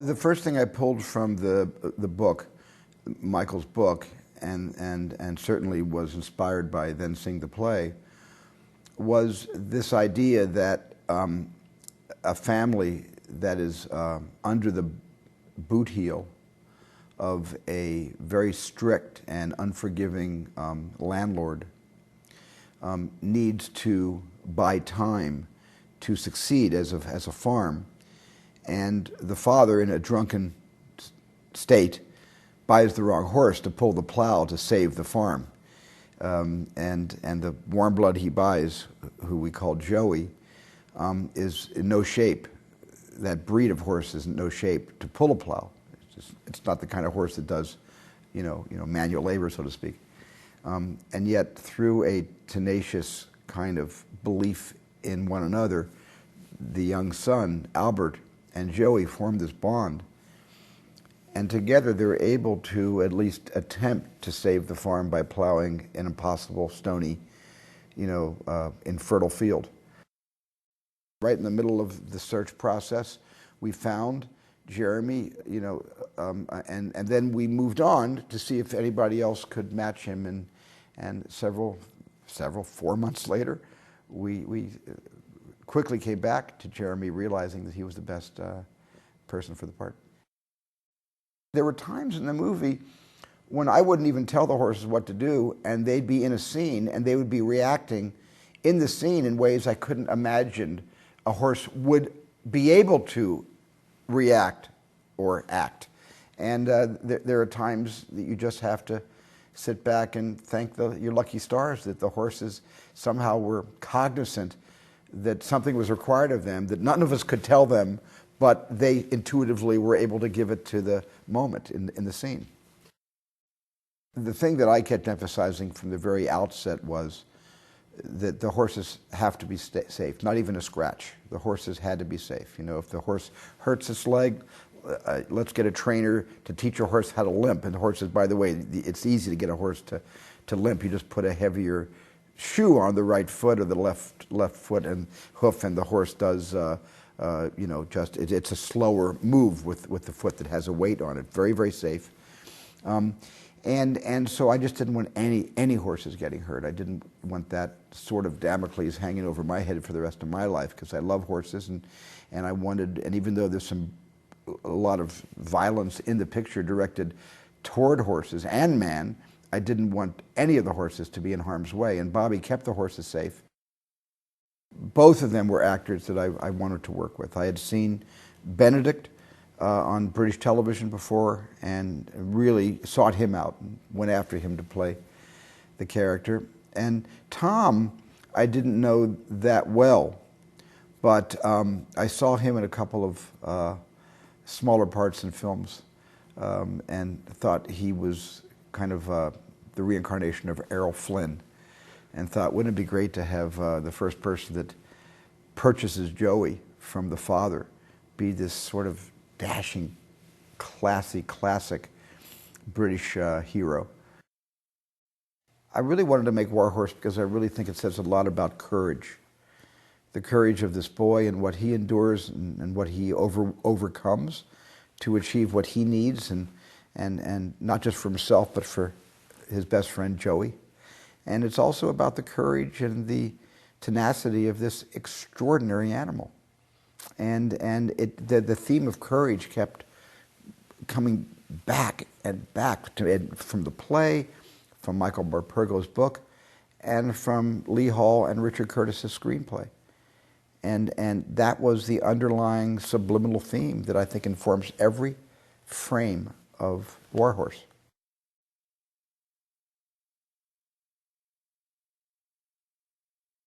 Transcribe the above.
The first thing I pulled from the book, Michael's book, and certainly was inspired by then seeing the play, was this idea that a family that is under the boot heel of a very strict and unforgiving landlord needs to buy time to succeed as a farm. And the father, in a drunken state, buys the wrong horse to pull the plow to save the farm. And the warm blood he buys, who we call Joey, is in no shape. That breed of horse is in no shape to pull a plow. It's not the kind of horse that does, manual labor, so to speak. And yet, through a tenacious kind of belief in one another, the young son, Albert, and Joey formed this bond. And together they're able to at least attempt to save the farm by plowing an impossible, stony, infertile field. Right in the middle of the search process, we found Jeremy, and then we moved on to see if anybody else could match him. And 4 months later, we quickly came back to Jeremy, realizing that he was the best person for the part. There were times in the movie when I wouldn't even tell the horses what to do, and they'd be in a scene, and they would be reacting in the scene in ways I couldn't imagine a horse would be able to react or act. And there are times that you just have to sit back and thank your lucky stars that the horses somehow were cognizant that something was required of them that none of us could tell them, but they intuitively were able to give it to the moment in the scene. The thing that I kept emphasizing from the very outset was that the horses have to be safe, not even a scratch. The horses had to be safe. If the horse hurts its leg, let's get a trainer to teach a horse how to limp. And the horses, by the way, it's easy to get a horse to limp. You just put a heavier shoe on the right foot or the left foot and hoof, and the horse does, it's a slower move with the foot that has a weight on it. Very, very safe. And so I just didn't want any horses getting hurt. I didn't want that sort of Damocles hanging over my head for the rest of my life, because I love horses, and I wanted, and even though there's a lot of violence in the picture directed toward horses and man, I didn't want any of the horses to be in harm's way, and Bobby kept the horses safe. Both of them were actors that I wanted to work with. I had seen Benedict on British television before and really sought him out and went after him to play the character. And Tom, I didn't know that well, but I saw him in a couple of smaller parts in films and thought he was kind of the reincarnation of Errol Flynn, and thought, wouldn't it be great to have the first person that purchases Joey from the father be this sort of dashing, classy, classic British hero. I really wanted to make Warhorse because I really think it says a lot about courage. The courage of this boy and what he endures and what he overcomes to achieve what he needs, and not just for himself, but for his best friend Joey. And it's also about the courage and the tenacity of this extraordinary animal. And the theme of courage kept coming back and back from the play, from Michael Morpurgo's book, and from Lee Hall and Richard Curtis's screenplay. And that was the underlying subliminal theme that I think informs every frame of Warhorse.